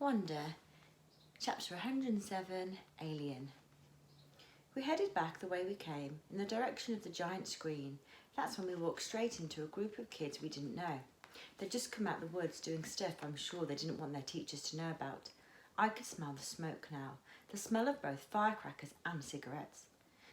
Wonder, Chapter 107, Alien. We headed back the way we came, in the direction of the giant screen. That's when we walked straight into a group of kids we didn't know. They'd just come out the woods doing stuff I'm sure they didn't want their teachers to know about. I could smell the smoke now, the smell of both firecrackers and cigarettes.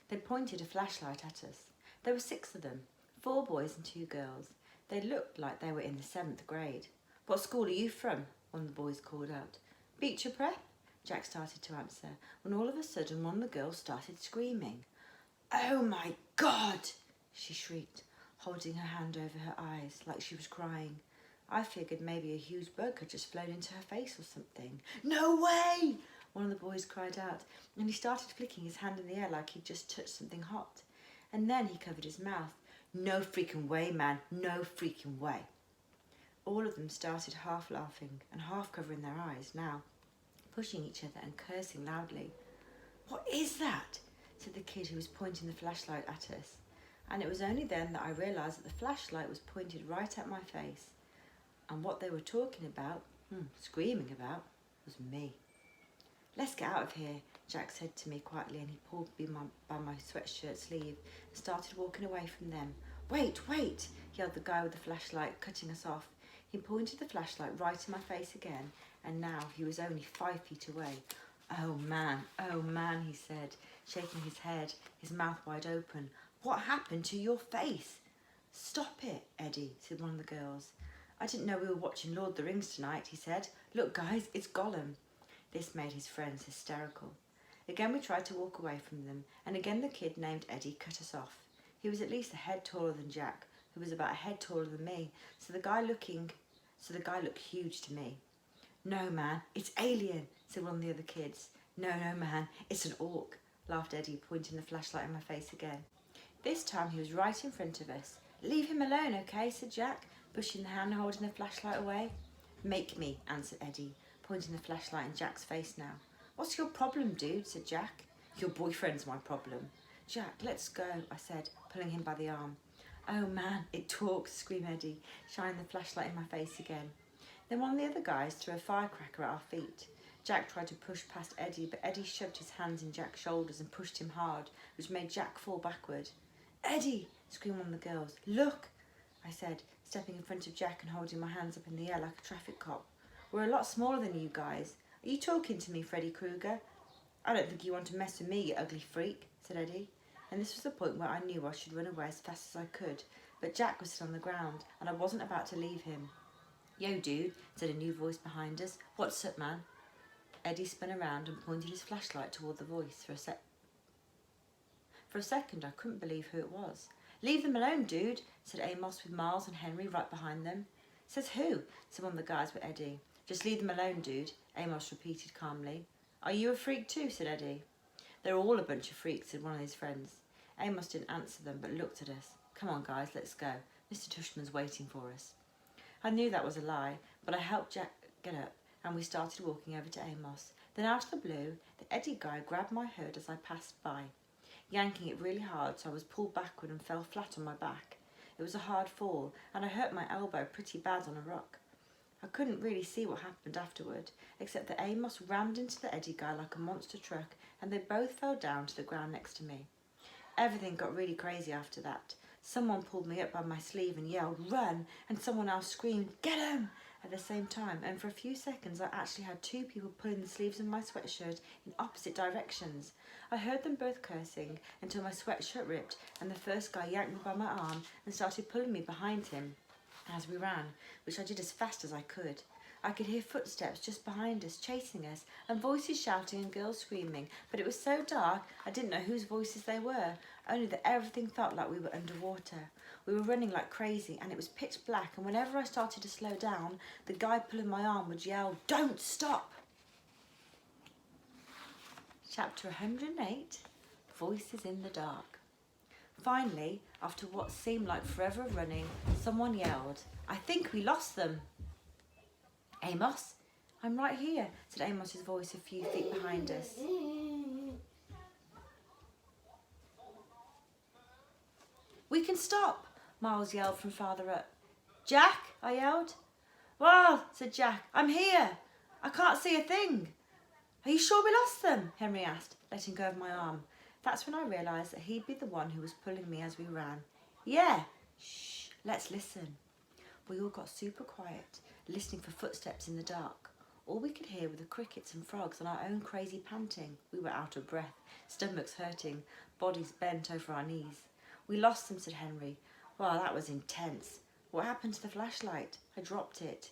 They pointed a flashlight at us. There were 6 of them, 4 boys and 2 girls. They looked like they were in the 7th grade. "What school are you from?" one of the boys called out. "Beecher Prep?" Jack started to answer, when all of a sudden one of the girls started screaming. "Oh my God!" she shrieked, holding her hand over her eyes like she was crying. I figured maybe a huge bug had just flown into her face or something. "No way!" one of the boys cried out, and he started flicking his hand in the air like he'd just touched something hot. And then he covered his mouth. "No freaking way, man, no freaking way." All of them started half laughing and half covering their eyes now, pushing each other and cursing loudly. "What is that?" said the kid who was pointing the flashlight at us. And it was only then that I realised that the flashlight was pointed right at my face. And what they were talking about, screaming about, was me. "Let's get out of here," Jack said to me quietly, and he pulled me by my sweatshirt sleeve and started walking away from them. "Wait, wait!" yelled the guy with the flashlight, cutting us off. He pointed the flashlight right in my face again, and now he was only 5 feet away. Oh man," he said, shaking his head, his mouth wide open. "What happened to your face?" "Stop it, Eddie," said one of the girls. "I didn't know we were watching Lord of the Rings tonight," he said. "Look guys, it's Gollum." This made his friends hysterical. Again we tried to walk away from them, and again the kid named Eddie cut us off. He was at least a head taller than Jack, who was about a head taller than me, so the guy looked huge to me. "No man, it's Alien," said one of the other kids. No man, it's an orc," laughed Eddie, pointing the flashlight in my face again. This time he was right in front of us. "Leave him alone, okay?" said Jack, pushing the hand holding the flashlight away. "Make me," answered Eddie, pointing the flashlight in Jack's face now. "What's your problem, dude?" said Jack. "Your boyfriend's my problem." "Jack, let's go," I said, pulling him by the arm. "Oh man, it talks," screamed Eddie, shining the flashlight in my face again. Then one of the other guys threw a firecracker at our feet. Jack tried to push past Eddie, but Eddie shoved his hands in Jack's shoulders and pushed him hard, which made Jack fall backward. "Eddie!" screamed one of the girls. "Look!" I said, stepping in front of Jack and holding my hands up in the air like a traffic cop. "We're a lot smaller than you guys. Are you talking to me, Freddy Krueger?" "I don't think you want to mess with me, you ugly freak," said Eddie. And this was the point where I knew I should run away as fast as I could, but Jack was still on the ground, and I wasn't about to leave him. "Yo, dude," said a new voice behind us. "What's up, man?" Eddie spun around and pointed his flashlight toward the voice. For a second, I couldn't believe who it was. "Leave them alone, dude," said Amos with Miles and Henry right behind them. "Says who?" said one of the guys with Eddie. "Just leave them alone, dude," Amos repeated calmly. "Are you a freak too?" said Eddie. "They're all a bunch of freaks," said one of his friends. Amos didn't answer them, but looked at us. "Come on, guys, let's go. Mr. Tushman's waiting for us." I knew that was a lie, but I helped Jack get up, and we started walking over to Amos. Then out of the blue, the Eddie guy grabbed my hood as I passed by, yanking it really hard so I was pulled backward and fell flat on my back. It was a hard fall, and I hurt my elbow pretty bad on a rock. I couldn't really see what happened afterward, except that Amos rammed into the Eddie guy like a monster truck, and they both fell down to the ground next to me. Everything got really crazy after that. Someone pulled me up by my sleeve and yelled, "Run!" and someone else screamed, "Get him!" at the same time, and for a few seconds I actually had 2 people pulling the sleeves of my sweatshirt in opposite directions. I heard them both cursing until my sweatshirt ripped, and the first guy yanked me by my arm and started pulling me behind him as we ran, which I did as fast as I could. I could hear footsteps just behind us, chasing us, and voices shouting and girls screaming, but it was so dark I didn't know whose voices they were, only that everything felt like we were underwater. We were running like crazy, and it was pitch black, and whenever I started to slow down, the guy pulling my arm would yell, "Don't stop!" Chapter 108, Voices in the Dark. Finally, after what seemed like forever of running, someone yelled, "I think we lost them." "Amos?" "I'm right here," said Amos's voice a few feet behind us. "We can stop," Miles yelled from farther up. "Jack?" I yelled. "Well," said Jack, "I'm here." I can't see a thing. Are you sure we lost them? Henry asked, letting go of my arm. That's when I realised that he'd be the one who was pulling me as we ran. Yeah. Shh, let's listen. We all got super quiet, listening for footsteps in the dark. All we could hear were the crickets and frogs and our own crazy panting. We were out of breath, stomachs hurting, bodies bent over our knees. We lost them, said Henry. Well, that was intense. What happened to the flashlight? I dropped it.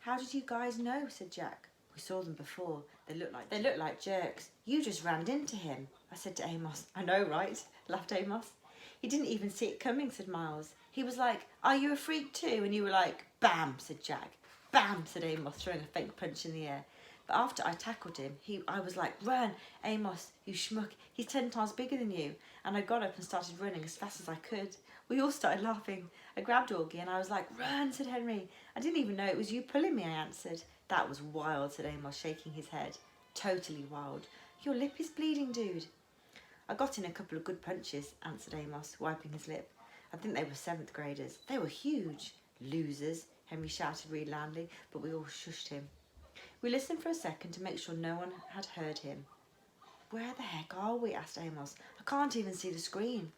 How did you guys know? Said Jack. We saw them before. They looked like jerks. You just ran into him, I said to Amos. I know, right? Laughed Amos. He didn't even see it coming, said Miles. He was like, are you a freak too? And you were like, bam, said Jack. Bam, said Amos, throwing a fake punch in the air. But after I tackled him, I was like, run, Amos, you schmuck. He's 10 times bigger than you. And I got up and started running as fast as I could. We all started laughing. I grabbed Augie and I was like, run, said Henry. I didn't even know it was you pulling me, I answered. That was wild, said Amos, shaking his head. Totally wild. Your lip is bleeding, dude. I got in a couple of good punches, answered Amos, wiping his lip. I think they were 7th graders. They were huge. Losers, Henry shouted really loudly, but we all shushed him. We listened for a second to make sure no one had heard him. Where the heck are we? Asked Amos. I can't even see the screen.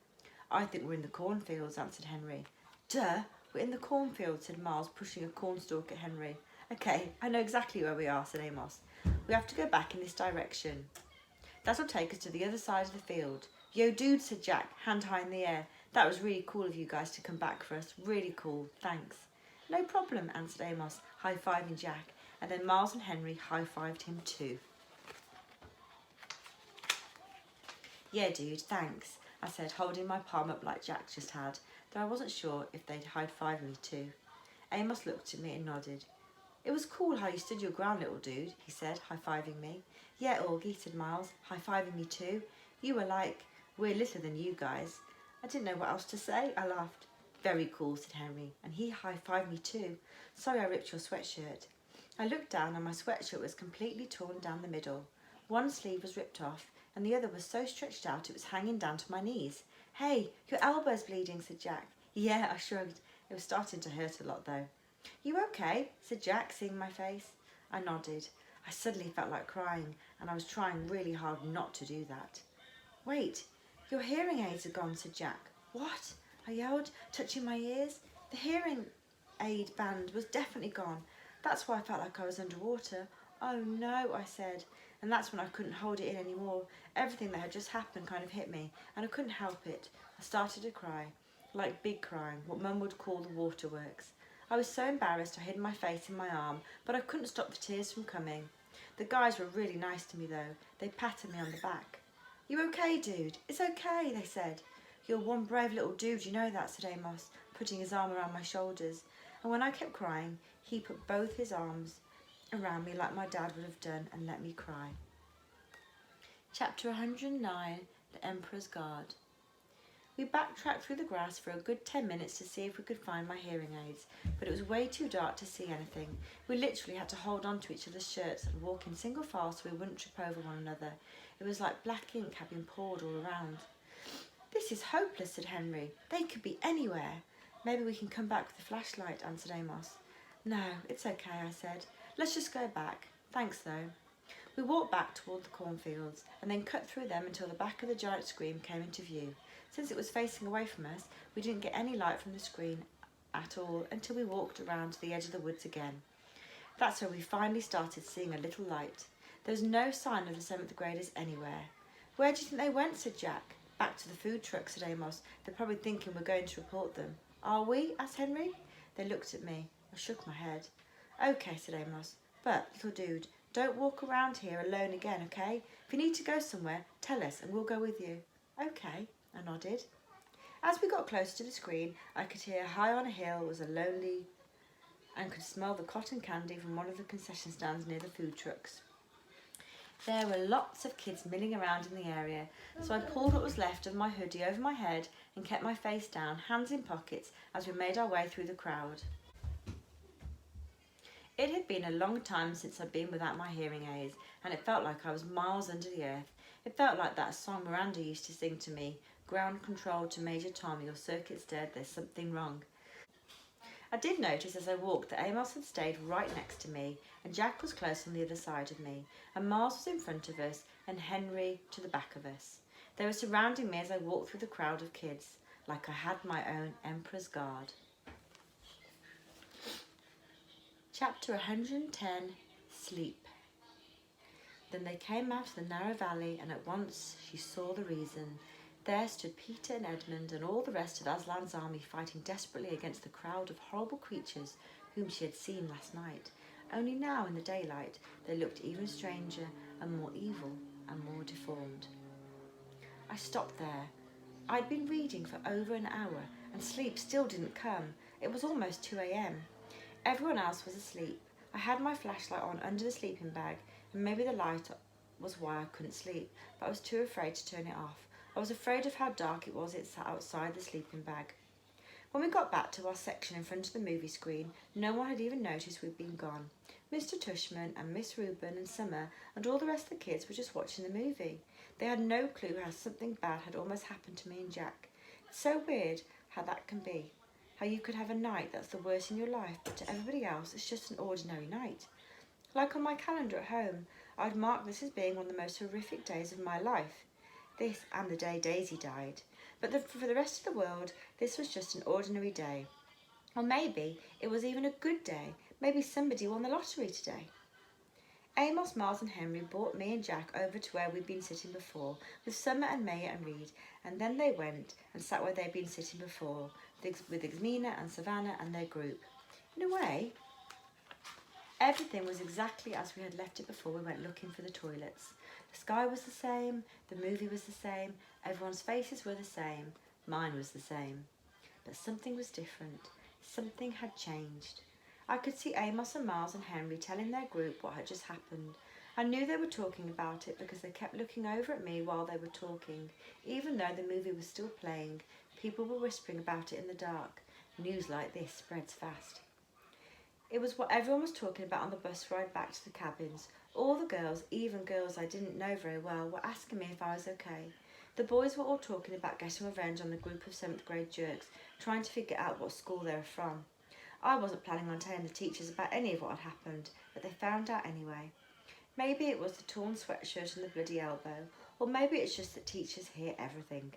I think we're in the cornfields, answered Henry. Duh, we're in the cornfields, said Miles, pushing a cornstalk at Henry. Okay, I know exactly where we are, said Amos. We have to go back in this direction. That'll take us to the other side of the field. Yo, dude, said Jack, hand high in the air. That was really cool of you guys to come back for us. Really cool, thanks. No problem, answered Amos, high-fiving Jack, and then Miles and Henry high-fived him too. Yeah, dude, thanks, I said, holding my palm up like Jack just had, though I wasn't sure if they'd high-five me too. Amos looked at me and nodded. It was cool how you stood your ground, little dude, he said, high-fiving me. Yeah, Augie, said Miles, high-fiving me too. You were like, we're littler than you guys. I didn't know what else to say, I laughed. Very cool, said Henry, and he high-fived me too. Sorry I ripped your sweatshirt. I looked down and my sweatshirt was completely torn down the middle. One sleeve was ripped off, and the other was so stretched out it was hanging down to my knees. Hey, your elbow's bleeding, said Jack. Yeah, I shrugged. It was starting to hurt a lot though. You okay? Said Jack, seeing my face. I nodded. I suddenly felt like crying, and I was trying really hard not to do that. Wait, your hearing aids are gone, said Jack. What? I yelled, touching my ears. The hearing aid band was definitely gone. That's why I felt like I was underwater. Oh no, I said, and that's when I couldn't hold it in anymore. Everything that had just happened kind of hit me, and I couldn't help it. I started to cry, like big crying, what Mum would call the waterworks. I was so embarrassed I hid my face in my arm, but I couldn't stop the tears from coming. The guys were really nice to me though. They patted me on the back. You okay, dude? It's okay, they said. You're one brave little dude, you know that, said Amos, putting his arm around my shoulders. And when I kept crying, he put both his arms around me like my dad would have done and let me cry. Chapter 109, The Emperor's Guard. We backtracked through the grass for a good 10 minutes to see if we could find my hearing aids, but it was way too dark to see anything. We literally had to hold on to each other's shirts and walk in single file so we wouldn't trip over one another. It was like black ink had been poured all around. This is hopeless, said Henry. They could be anywhere. Maybe we can come back with a flashlight, answered Amos. No, it's okay, I said. Let's just go back. Thanks, though. We walked back toward the cornfields and then cut through them until the back of the giant screen came into view. Since it was facing away from us, we didn't get any light from the screen at all until we walked around to the edge of the woods again. That's where we finally started seeing a little light. There was no sign of the 7th graders anywhere. Where do you think they went, said Jack. Back to the food truck, said Amos. They're probably thinking we're going to report them. Are we? Asked Henry. They looked at me. I shook my head. Okay, said Amos. But, little dude, don't walk around here alone again, okay? If you need to go somewhere, tell us and we'll go with you. Okay, I nodded. As we got closer to the screen, I could hear high on a hill was a lonely and could smell the cotton candy from one of the concession stands near the food trucks. There were lots of kids milling around in the area, so I pulled what was left of my hoodie over my head and kept my face down, hands in pockets, as we made our way through the crowd. It had been a long time since I'd been without my hearing aids, and it felt like I was miles under the earth. It felt like that song Miranda used to sing to me, ground control to Major Tom, your circuit's dead, there's something wrong. I did notice as I walked that Amos had stayed right next to me, and Jack was close on the other side of me, and Miles was in front of us, and Henry to the back of us. They were surrounding me as I walked through the crowd of kids, like I had my own Emperor's Guard. Chapter 110, Sleep. Then they came out of the narrow valley, and at once she saw the reason. There stood Peter and Edmund and all the rest of Aslan's army fighting desperately against the crowd of horrible creatures whom she had seen last night. Only now, in the daylight, they looked even stranger and more evil and more deformed. I stopped there. I'd been reading for over an hour, and sleep still didn't come. It was almost 2 a.m. Everyone else was asleep. I had my flashlight on under the sleeping bag, and maybe the light was why I couldn't sleep, but I was too afraid to turn it off. I was afraid of how dark it was outside the sleeping bag. When we got back to our section in front of the movie screen, no one had even noticed we'd been gone. Mr. Tushman and Miss Reuben and Summer and all the rest of the kids were just watching the movie. They had no clue how something bad had almost happened to me and Jack. It's so weird how that can be. How you could have a night that's the worst in your life, but to everybody else it's just an ordinary night. Like on my calendar at home, I'd mark this as being one of the most horrific days of my life. This and the day Daisy died. But for the rest of the world, this was just an ordinary day. Or maybe it was even a good day. Maybe somebody won the lottery today. Amos, Miles and Henry brought me and Jack over to where we'd been sitting before, with Summer and Maya and Reed, and then they went and sat where they'd been sitting before, with Xmina and Savannah and their group. In a way, everything was exactly as we had left it before we went looking for the toilets. The sky was the same, the movie was the same, everyone's faces were the same, mine was the same. But something was different. Something had changed. I could see Amos and Miles and Henry telling their group what had just happened. I knew they were talking about it because they kept looking over at me while they were talking. Even though the movie was still playing, people were whispering about it in the dark. News like this spreads fast. It was what everyone was talking about on the bus ride back to the cabins. All the girls, even girls I didn't know very well, were asking me if I was okay. The boys were all talking about getting revenge on the group of 7th grade jerks, trying to figure out what school they were from. I wasn't planning on telling the teachers about any of what had happened, but they found out anyway. Maybe it was the torn sweatshirt and the bloody elbow, or maybe it's just that teachers hear everything.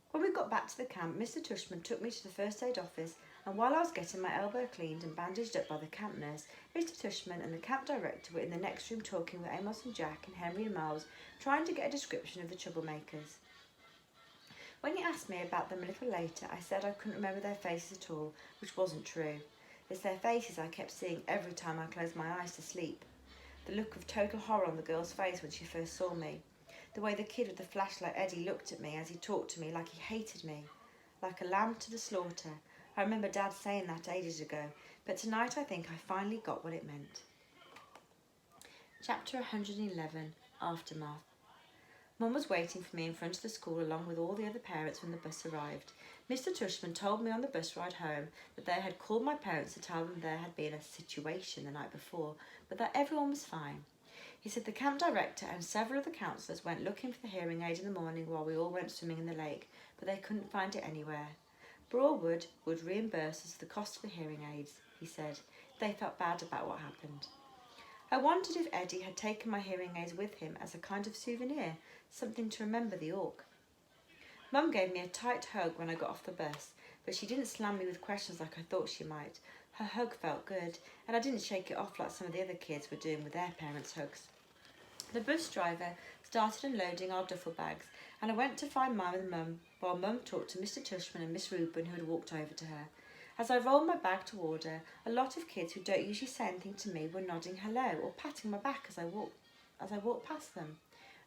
When we got back to the camp, Mr. Tushman took me to the first aid office, and while I was getting my elbow cleaned and bandaged up by the camp nurse, Mr. Tushman and the camp director were in the next room talking with Amos and Jack and Henry and Miles, trying to get a description of the troublemakers. When he asked me about them a little later, I said I couldn't remember their faces at all, which wasn't true. It's their faces I kept seeing every time I closed my eyes to sleep. The look of total horror on the girl's face when she first saw me. The way the kid with the flashlight Eddie looked at me as he talked to me like he hated me. Like a lamb to the slaughter. I remember Dad saying that ages ago, but tonight I think I finally got what it meant. Chapter 111, Aftermath. Mum was waiting for me in front of the school along with all the other parents when the bus arrived. Mr. Tushman told me on the bus ride home that they had called my parents to tell them there had been a situation the night before, but that everyone was fine. He said the camp director and several of the counsellors went looking for the hearing aid in the morning while we all went swimming in the lake, but they couldn't find it anywhere. Broadwood would reimburse us the cost of the hearing aids, he said. They felt bad about what happened. I wondered if Eddie had taken my hearing aids with him as a kind of souvenir, something to remember the Orc. Mum gave me a tight hug when I got off the bus, but she didn't slam me with questions like I thought she might. Her hug felt good, and I didn't shake it off like some of the other kids were doing with their parents' hugs. The bus driver started unloading our duffel bags, and I went to find Mum and Mum while Mum talked to Mr. Tushman and Miss Reuben, who had walked over to her. As I rolled my bag toward her, a lot of kids who don't usually say anything to me were nodding hello or patting my back as I walked past them.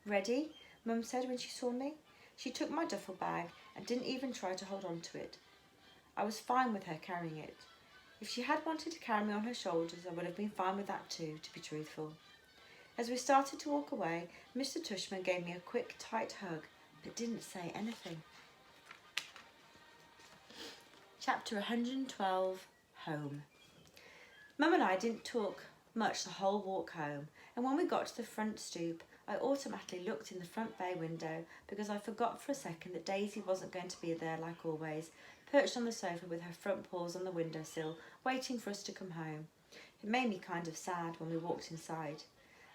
"Ready?" Mum said when she saw me. She took my duffel bag and didn't even try to hold on to it. I was fine with her carrying it. If she had wanted to carry me on her shoulders, I would have been fine with that too, to be truthful. As we started to walk away, Mr. Tushman gave me a quick, tight hug, but didn't say anything. Chapter 112, Home. Mum and I didn't talk much the whole walk home, and when we got to the front stoop, I automatically looked in the front bay window because I forgot for a second that Daisy wasn't going to be there like always, perched on the sofa with her front paws on the windowsill, waiting for us to come home. It made me kind of sad when we walked inside.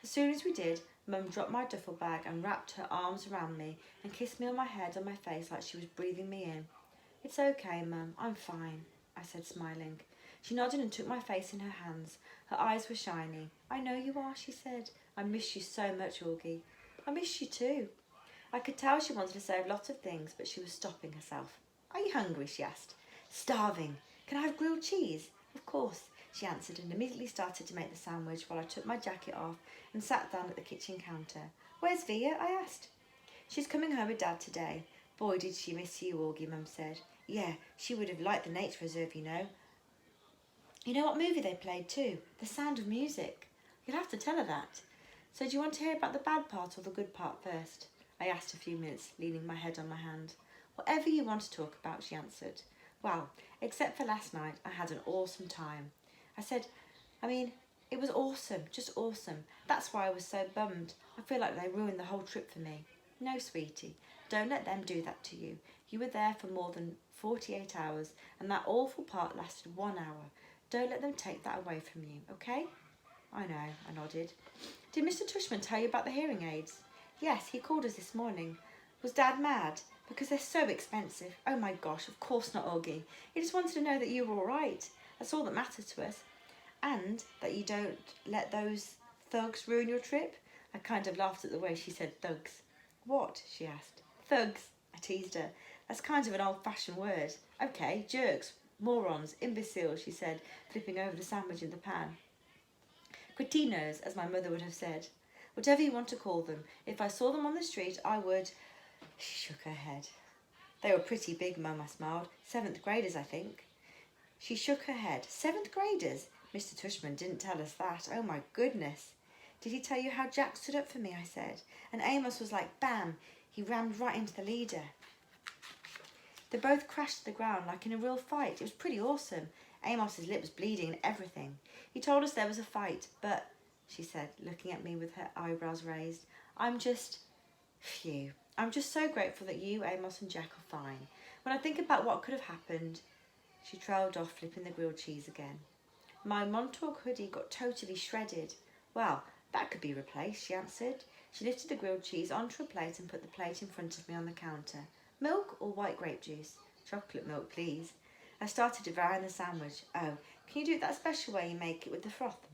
As soon as we did, Mum dropped my duffel bag and wrapped her arms around me and kissed me on my head and my face like she was breathing me in. "It's okay, Mum, I'm fine," I said, smiling. She nodded and took my face in her hands. Her eyes were shiny. "I know you are," she said. "I miss you so much, Augie." "I miss you too." I could tell she wanted to say a lot of things, but she was stopping herself. "Are you hungry?" she asked. "Starving. Can I have grilled cheese?" "Of course," she answered, and immediately started to make the sandwich while I took my jacket off and sat down at the kitchen counter. "Where's Via?" I asked. "She's coming home with Dad today." "Boy, did she miss you, Augie," Mum said. "Yeah, she would have liked the nature reserve, you know." "You know what movie they played too? The Sound of Music." "You'll have to tell her that." "So do you want to hear about the bad part or the good part first?" I asked a few minutes, leaning my head on my hand. "Whatever you want to talk about," she answered. "Well, except for last night, I had an awesome time." I said, it was awesome, just awesome. That's why I was so bummed. I feel like they ruined the whole trip for me." "No, sweetie, don't let them do that to you. You were there for more than 48 hours, and that awful part lasted 1 hour. Don't let them take that away from you, okay?" "I know," I nodded. "Did Mr. Tushman tell you about the hearing aids?" "Yes, he called us this morning." "Was Dad mad? Because they're so expensive." "Oh my gosh, of course not, Augie. He just wanted to know that you were all right. That's all that matters to us. And that you don't let those thugs ruin your trip." I kind of laughed at the way she said thugs. "What?" she asked. "Thugs," I teased her. "That's kind of an old-fashioned word." "Okay, jerks, morons, imbeciles," she said, flipping over the sandwich in the pan. "Cretinos, as my mother would have said. Whatever you want to call them. If I saw them on the street, I would..." She shook her head. "They were pretty big, Mum," I smiled. "7th graders, I think." She shook her head. "7th graders? Mr. Tushman didn't tell us that. Oh my goodness." "Did he tell you how Jack stood up for me?" I said. "And Amos was like, bam, he rammed right into the leader. They both crashed to the ground like in a real fight. It was pretty awesome. Amos's lip was bleeding and everything. He told us there was a fight, but," she said, looking at me with her eyebrows raised, I'm just so grateful that you, Amos and Jack are fine. When I think about what could have happened..." She trailed off, flipping the grilled cheese again. "My Montauk hoodie got totally shredded." "Well, that could be replaced," she answered. She lifted the grilled cheese onto a plate and put the plate in front of me on the counter. "Milk or white grape juice?" "Chocolate milk, please." I started devouring the sandwich. "Oh, can you do it that special way you make it with the froth?"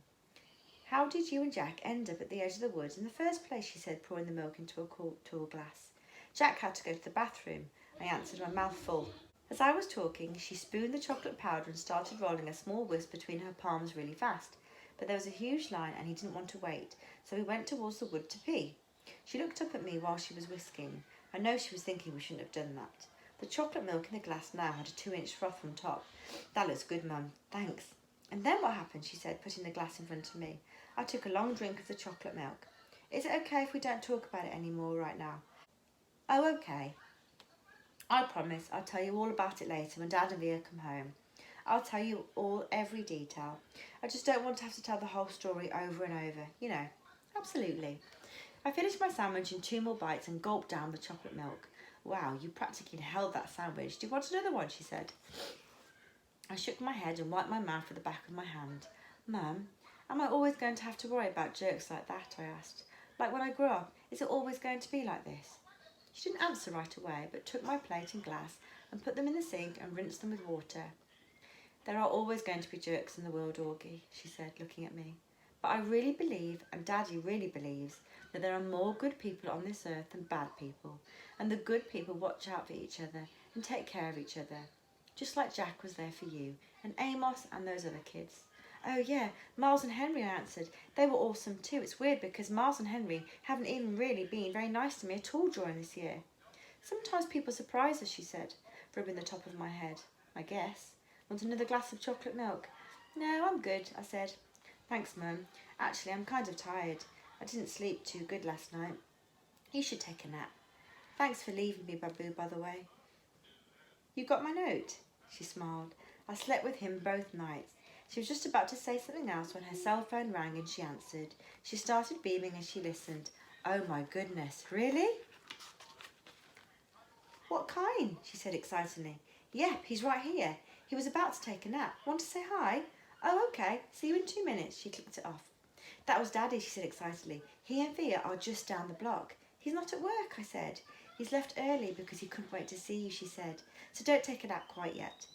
"How did you and Jack end up at the edge of the woods in the first place?" she said, pouring the milk into a tall glass. "Jack had to go to the bathroom," I answered, my mouth full. As I was talking, she spooned the chocolate powder and started rolling a small wisp between her palms really fast. But there was a huge line and he didn't want to wait, so we went towards the wood to pee. She looked up at me while she was whisking. I know she was thinking we shouldn't have done that. The chocolate milk in the glass now had a 2-inch froth on top. "That looks good, Mum. Thanks." "And then what happened?" she said, putting the glass in front of me. I took a long drink of the chocolate milk. "Is it okay if we don't talk about it anymore right now?" "Oh, okay. I promise I'll tell you all about it later when Dad and Via come home. I'll tell you every detail. I just don't want to have to tell the whole story over and over, you know." "Absolutely." I finished my sandwich in 2 more bites and gulped down the chocolate milk. "Wow, you practically held that sandwich. Do you want another one?" she said. I shook my head and wiped my mouth with the back of my hand. "Mum, am I always going to have to worry about jerks like that?" I asked. "Like when I grow up, is it always going to be like this?" She didn't answer right away, but took my plate and glass and put them in the sink and rinsed them with water. "There are always going to be jerks in the world, Augie," she said, looking at me. "But I really believe, and Daddy really believes, that there are more good people on this earth than bad people, and the good people watch out for each other and take care of each other. Just like Jack was there for you, and Amos and those other kids." "Oh yeah, Miles and Henry," I answered. "They were awesome too. It's weird because Miles and Henry haven't even really been very nice to me at all during this year." "Sometimes people surprise us," she said, rubbing the top of my head. "I guess. Want another glass of chocolate milk?" "No, I'm good," I said. "Thanks, Mum. Actually, I'm kind of tired. I didn't sleep too good last night. You should take a nap. Thanks for leaving me, Babu, by the way." "You got my note?" She smiled. "I slept with him both nights." She was just about to say something else when her cell phone rang and she answered. She started beaming as she listened. "Oh my goodness, really?" "What kind?" she said excitedly. Yep, he's right here. He was about to take a nap. Want to say hi? Oh, okay. See you in 2 minutes. She clicked it off. That was Daddy, she said excitedly. He and Via are just down the block. He's not at work, I said. He's left early because he couldn't wait to see you, she said. So don't take a nap quite yet.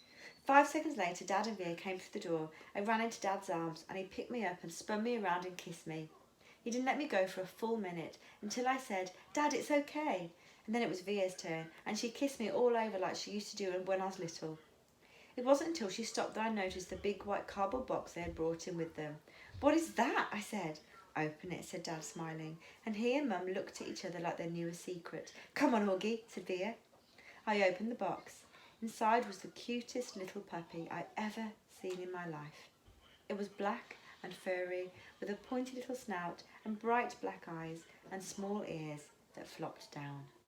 5 seconds later, Dad and Via came through the door. I ran into Dad's arms and he picked me up and spun me around and kissed me. He didn't let me go for a full minute until I said, Dad, it's okay. And then it was Via's turn and she kissed me all over like she used to do when I was little. It wasn't until she stopped that I noticed the big white cardboard box they had brought in with them. What is that? I said. Open it, said Dad, smiling. And he and Mum looked at each other like they knew a secret. Come on, Augie, said Via. I opened the box. Inside was the cutest little puppy I ever seen in my life. It was black and furry, with a pointy little snout and bright black eyes and small ears that flopped down.